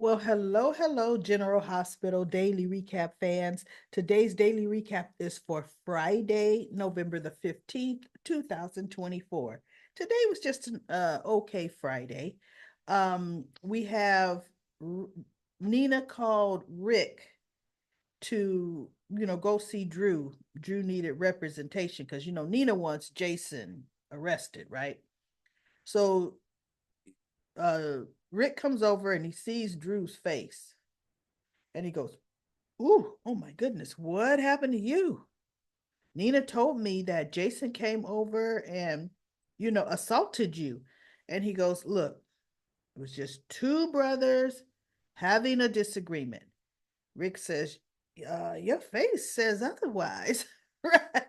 Well, hello, General Hospital Daily Recap fans. Today's daily recap is for Friday, November the 15th, 2024. Today was just an okay Friday. We have R Nina called Rick to, go see Drew. Drew needed representation because, Nina wants Jason arrested, right? So uh Rick comes over and he sees Drew's face and he goes, "Ooh, oh my goodness, what happened to you? Nina told me that Jason came over and, assaulted you." And he goes, "Look, it was just two brothers having a disagreement." Rick says, "Your face says otherwise." Right.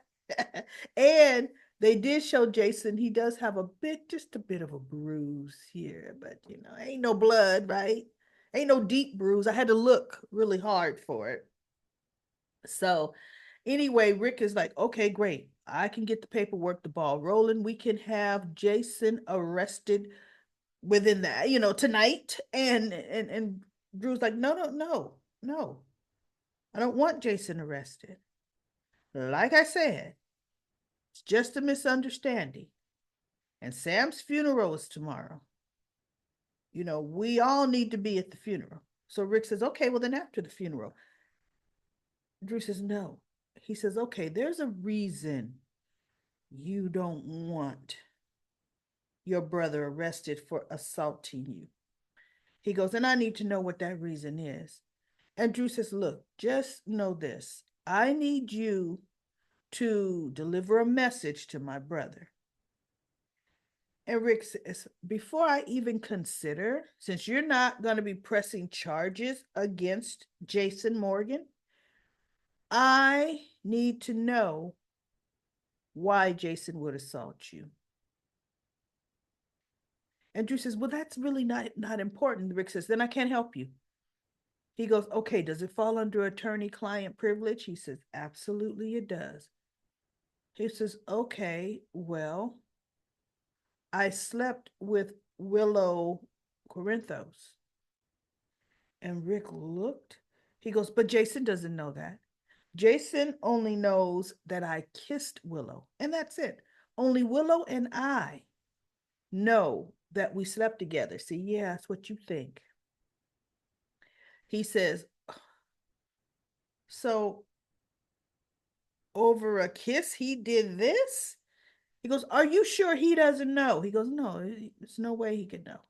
And they did show Jason, he does have just a bit of a bruise here, but, ain't no blood, right? Ain't no deep bruise. I had to look really hard for it. So anyway, Rick is like, okay, great. I can get the paperwork, the ball rolling. We can have Jason arrested within that, tonight. And Drew's like, no, no, no, no. I don't want Jason arrested. Like I said, it's just a misunderstanding. And Sam's funeral is tomorrow. We all need to be at the funeral. So Rick says, okay, well, then after the funeral. Drew says, no. He says, okay, there's a reason you don't want your brother arrested for assaulting you. He goes, and I need to know what that reason is. And Drew says, look, just know this. I need you to deliver a message to my brother. And Rick says, before I even consider, since you're not going to be pressing charges against Jason Morgan, I need to know why Jason would assault you. And Drew says, well, that's really not important. Rick says, then I can't help you. He goes, okay, does it fall under attorney-client privilege? He says, absolutely it does. He says, okay, well, I slept with Willow Corinthos. And Rick looked. He goes, but Jason doesn't know that. Jason only knows that I kissed Willow, and that's it. Only Willow and I know that we slept together. See, yeah, that's what you think. He says, so over a kiss, he did this? He goes, are you sure he doesn't know? He goes, no, there's no way he could know.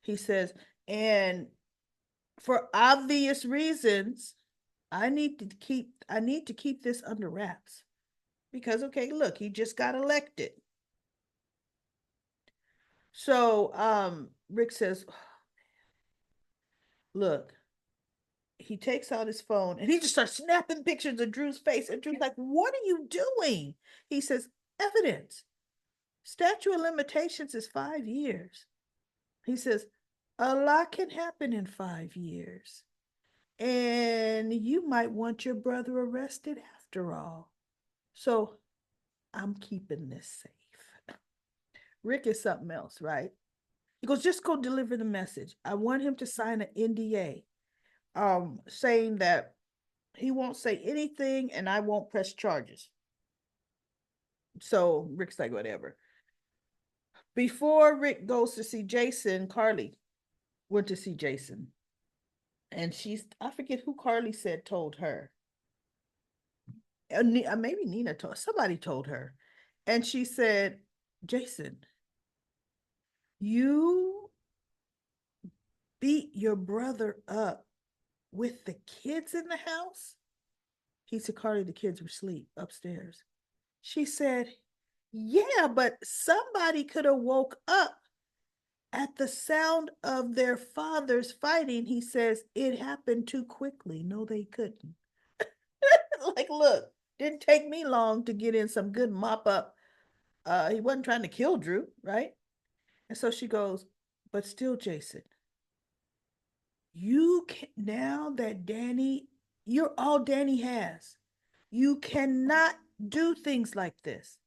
He says, and for obvious reasons, I need to keep this under wraps. Because okay, look, he just got elected. So Rick says, look, he takes out his phone and he just starts snapping pictures of Drew's face. And Drew's like, what are you doing? He says, evidence. Statute of limitations is 5 years. He says, a lot can happen in 5 years. And you might want your brother arrested after all. So I'm keeping this safe. Rick is something else, right? He goes, just go deliver the message. I want him to sign an NDA saying that he won't say anything and I won't press charges. So Rick's like, whatever. Before Rick goes to see Jason, Carly went to see Jason. And I forget who Carly said told her. Maybe Nina somebody told her. And she said, Jason, you beat your brother up with the kids in the house? He said, Carly, the kids were asleep upstairs. She said, yeah, but somebody could have woke up at the sound of their fathers fighting. He says, it happened too quickly. No, they couldn't. Like, look, didn't take me long to get in some good mop up. He wasn't trying to kill Drew, right? And so she goes, but still, Jason, you can now that Danny, you're all Danny has. You cannot do things like this.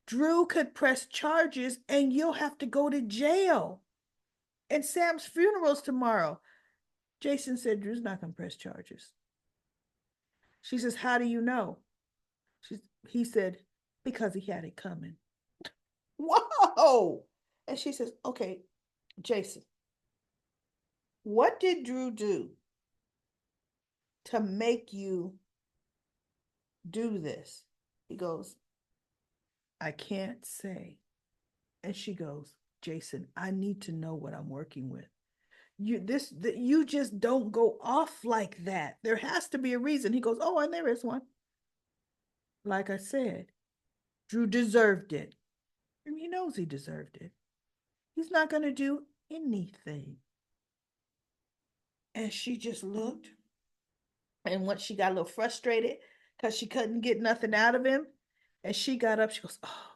Drew could press charges and you'll have to go to jail. And Sam's funeral's tomorrow. Jason said, Drew's not going to press charges. She says, how do you know? He said, because he had it coming. Whoa. And she says, okay, Jason, what did Drew do to make you do this? He goes, I can't say. And she goes, Jason, I need to know what I'm working with. You just don't go off like that. There has to be a reason. He goes, oh, and there is one. Like I said, Drew deserved it. And he knows he deserved it. He's not going to do anything. And she just looked. And once she got a little frustrated because she couldn't get nothing out of him, and she got up, she goes, oh,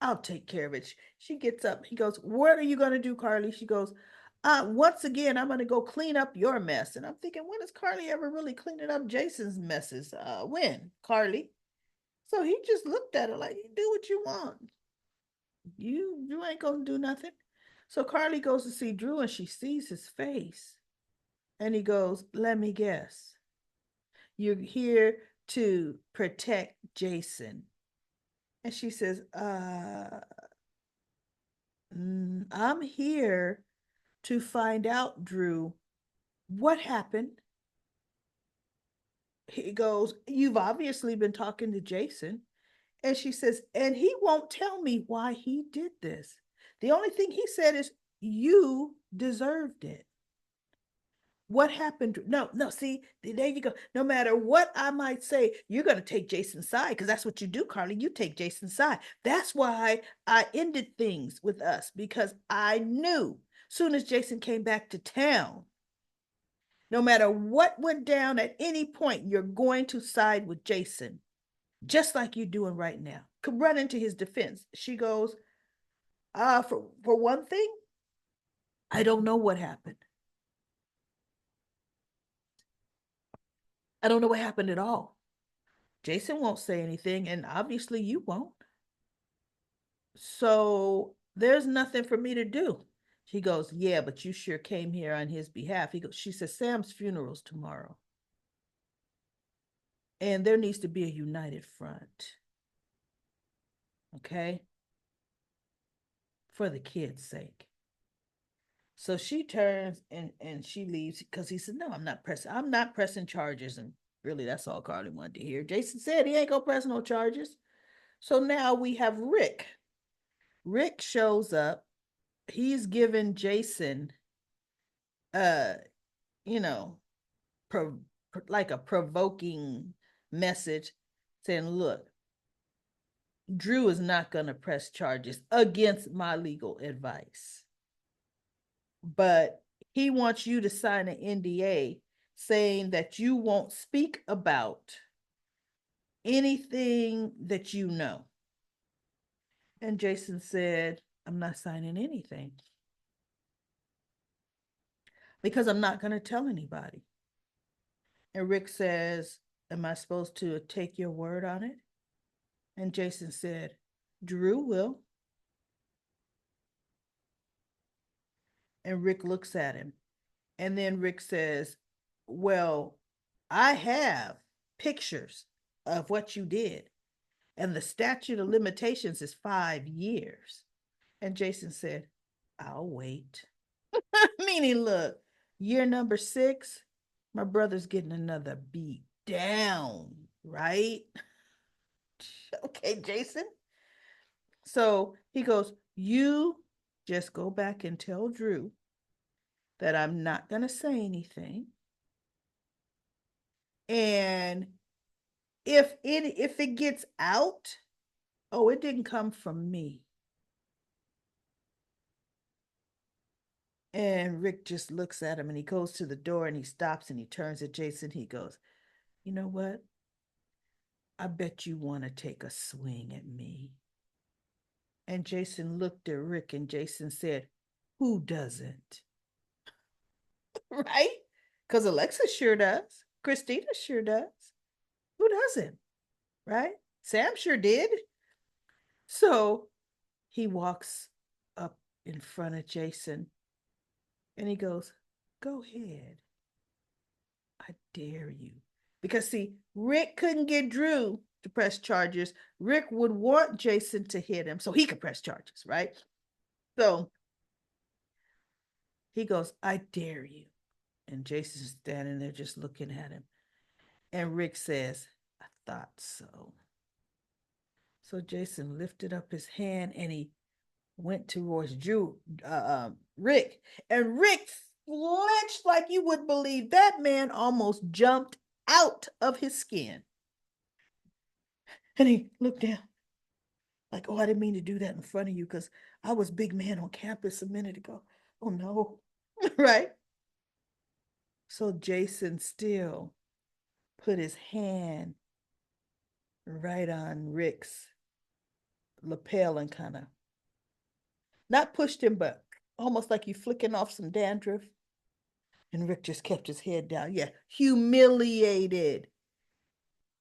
I'll take care of it. She gets up. He goes, what are you going to do, Carly? She goes, once again, I'm going to go clean up your mess. And I'm thinking, when is Carly ever really cleaning up Jason's messes? When, Carly? So he just looked at her like, you do what you want. You ain't going to do nothing. So Carly goes to see Drew and she sees his face. And he goes, let me guess. You're here to protect Jason. And she says, I'm here to find out, Drew, what happened. He goes, you've obviously been talking to Jason. And she says, and he won't tell me why he did this. The only thing he said is, you deserved it. What happened? No, see, there you go. No matter what I might say, you're going to take Jason's side because that's what you do, Carly. You take Jason's side. That's why I ended things with us because I knew soon as Jason came back to town, no matter what went down at any point, you're going to side with Jason, just like you're doing right now. Could run into his defense. She goes, for one thing, I don't know what happened. I don't know what happened at all. Jason won't say anything, and obviously you won't. So there's nothing for me to do. She goes, yeah, but you sure came here on his behalf. She says, Sam's funeral's tomorrow. And there needs to be a united front. Okay? For the kids' sake. So she turns and she leaves because he said, no, I'm not pressing charges. And really, that's all Carly wanted to hear. Jason said he ain't gonna press no charges. So now we have Rick. Rick shows up. He's given Jason uh you know like a provoking message saying, look, Drew is not going to press charges against my legal advice, but he wants you to sign an NDA saying that you won't speak about anything that you know. And Jason said, I'm not signing anything because I'm not going to tell anybody. And Rick says, am I supposed to take your word on it? And Jason said, Drew will. And Rick looks at him. And then Rick says, well, I have pictures of what you did. And the statute of limitations is 5 years. And Jason said, I'll wait. Meaning, look, year number 6, my brother's getting another beat down, right? Okay, Jason. So he goes, you just go back and tell Drew that I'm not going to say anything. And if it gets out, oh, it didn't come from me. And Rick just looks at him and he goes to the door and he stops and he turns to Jason. He goes, you know what? I bet you want to take a swing at me. And Jason looked at Rick and Jason said, who doesn't? Right? Because Alexis sure does. Christina sure does. Who doesn't? Right? Sam sure did. So he walks up in front of Jason and he goes, "Go ahead. I dare you." Because see, Rick couldn't get Drew to press charges. Rick would want Jason to hit him so he could press charges, right? So he goes, "I dare you." And Jason's standing there just looking at him. And Rick says, "I thought so." So Jason lifted up his hand and he went towards Rick. And Rick flinched like you wouldn't believe. That man almost jumped out of his skin. And he looked down like, "Oh, I didn't mean to do that in front of you because I was big man on campus a minute ago." Oh, no. Right? So Jason still put his hand right on Rick's lapel and kind of not pushed him, but almost like you flicking off some dandruff. And Rick just kept his head down. Yeah, humiliated.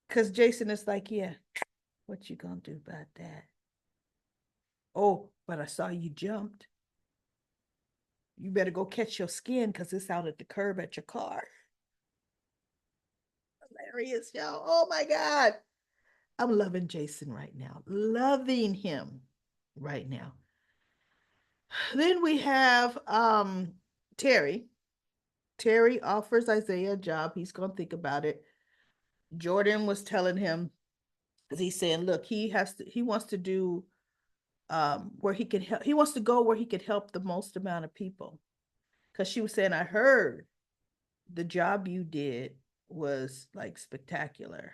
Because Jason is like, "Yeah, what you gonna do about that?" "Oh, but I saw you jumped. You better go catch your skin because it's out at the curb at your car." Hilarious, y'all. Oh my God. I'm loving Jason right now. Loving him right now. Then we have Terry. Terry offers Isaiah a job. He's gonna think about it. Jordan was telling him, because he's saying, look, he wants to do where he can help, he wants to go where he could help the most amount of people. Because she was saying, "I heard the job you did was like spectacular."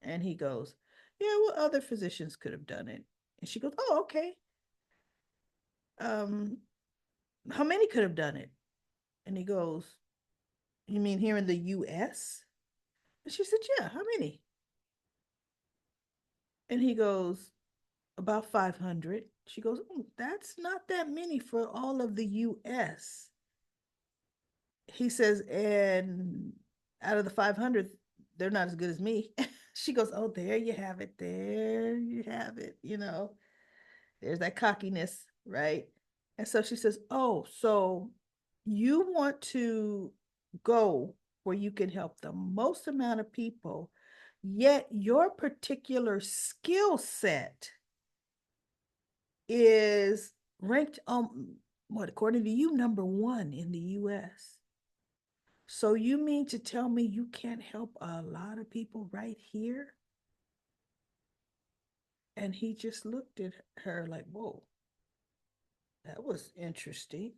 And he goes, "Yeah, well, other physicians could have done it." And she goes, "Oh, okay. Um, how many could have done it?" And he goes, "You mean here in the US?" And she said, "Yeah, how many?" And he goes, "About 500." She goes, "Oh, that's not that many for all of the US." He says, "And out of the 500, they're not as good as me." She goes, "Oh, there you have it. There you have it. There's that cockiness, right?" And so she says, "Oh, so you want to go where you can help the most amount of people, yet your particular skill set is ranked what, according to you, number one in the US. So you mean to tell me you can't help a lot of people right here?" And he just looked at her like, "Whoa, that was interesting."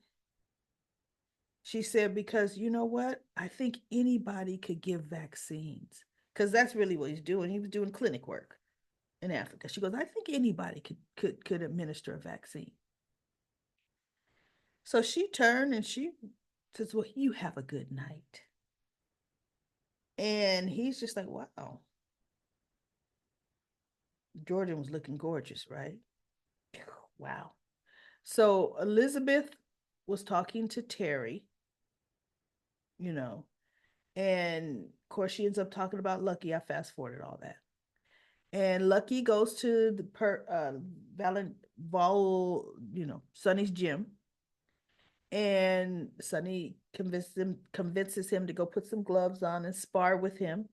She said, "Because you know what? I think anybody could give vaccines." Because that's really what he's doing. He was doing clinic work in Africa. She goes, "I think anybody could administer a vaccine." So she turned and she says, "Well, you have a good night." And he's just like, wow. Jordan was looking gorgeous, right? Wow. So Elizabeth was talking to Terry, you know, and of course she ends up talking about Lucky. I fast forwarded all that. And Lucky goes to the Sonny's gym. And Sonny convinces him to go put some gloves on and spar with him.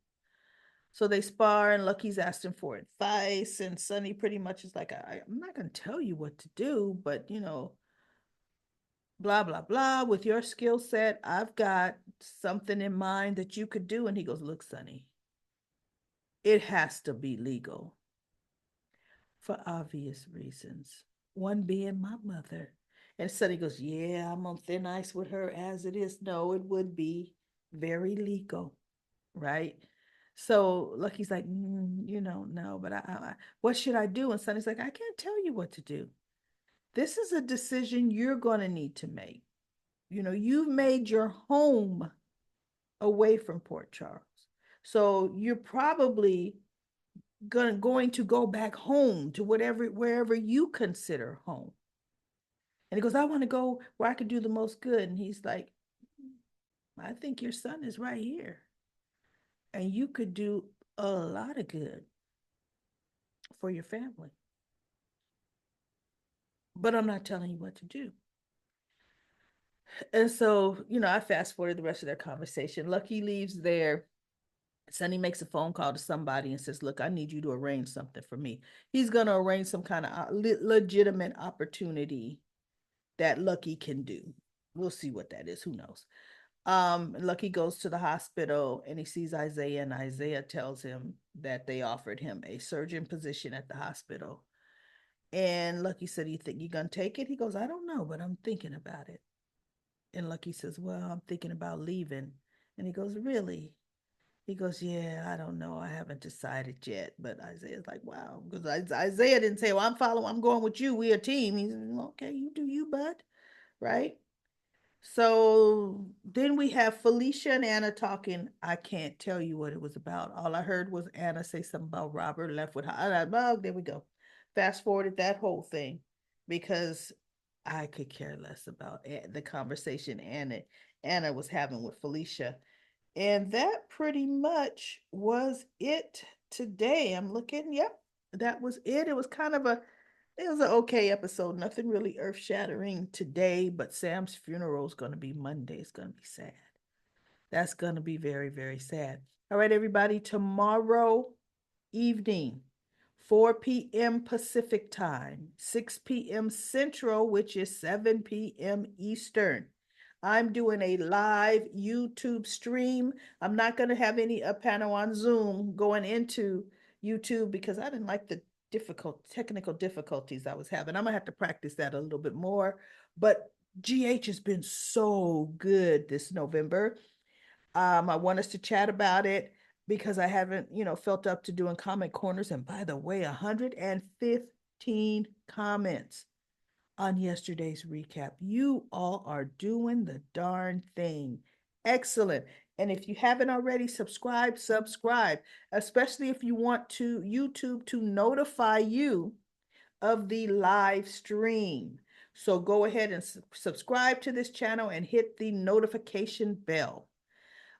So they spar, and Lucky's asking for advice, and Sonny pretty much is like, "I'm not going to tell you what to do, but blah blah blah. With your skill set, I've got something in mind that you could do." And he goes, "Look, Sonny, it has to be legal for obvious reasons. One being my mother." And Sonny goes, "Yeah, I'm on thin ice with her as it is." No, it would be very legal, right? So Lucky's like, "No, but what should I do?" And Sonny's like, "I can't tell you what to do. This is a decision you're going to need to make. You've made your home away from Port Charles. So you're probably going to go back home to wherever you consider home." And he goes, "I want to go where I could do the most good." And he's like, "I think your son is right here. And you could do a lot of good for your family. But I'm not telling you what to do." And so, I fast forwarded the rest of their conversation. Lucky leaves there. Sonny makes a phone call to somebody and says, "Look, I need you to arrange something for me." He's going to arrange some kind of legitimate opportunity that Lucky can do. We'll see what that is. Who knows? Lucky goes to the hospital and he sees Isaiah, and Isaiah tells him that they offered him a surgeon position at the hospital. And Lucky said, "You think you're gonna take it?" He goes, "I don't know, but I'm thinking about it." And Lucky says, "Well, I'm thinking about leaving." And he goes, "Really?" He goes, "Yeah, I don't know. I haven't decided yet." But Isaiah's like, "Wow." Because Isaiah didn't say, "Well, I'm going with you. We a team." He's okay, you do you, bud. Right? So then we have Felicia and Anna talking. I can't tell you what it was about. All I heard was Anna say something about Robert left with her. Oh, there we go. Fast forwarded that whole thing because I could care less about the conversation Anna was having with Felicia. And that pretty much was it today. I'm looking. Yep, that was it. It was an okay episode. Nothing really earth shattering today, but Sam's funeral is going to be Monday. It's going to be sad. That's going to be very, very sad. All right, everybody. Tomorrow evening, 4 p.m. Pacific time, 6 p.m. Central, which is 7 p.m. Eastern. I'm doing a live YouTube stream. I'm not going to have any panel on Zoom going into YouTube because I didn't like the difficult technical difficulties I was having. I'm going to have to practice that a little bit more. But GH has been so good this November. I want us to chat about it because I haven't, felt up to doing comment corners. And by the way, 115 comments on yesterday's recap. You all are doing the darn thing. Excellent. And if you haven't already, subscribe, especially if you want to YouTube to notify you of the live stream. So go ahead and subscribe to this channel and hit the notification bell.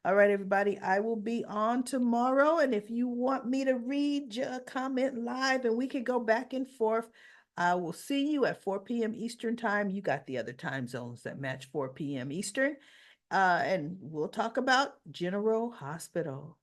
All right, everybody, I will be on tomorrow. And if you want me to read your comment live and we can go back and forth, I will see you at 4 p.m. Eastern time. You got the other time zones that match 4 p.m. Eastern. And we'll talk about General Hospital.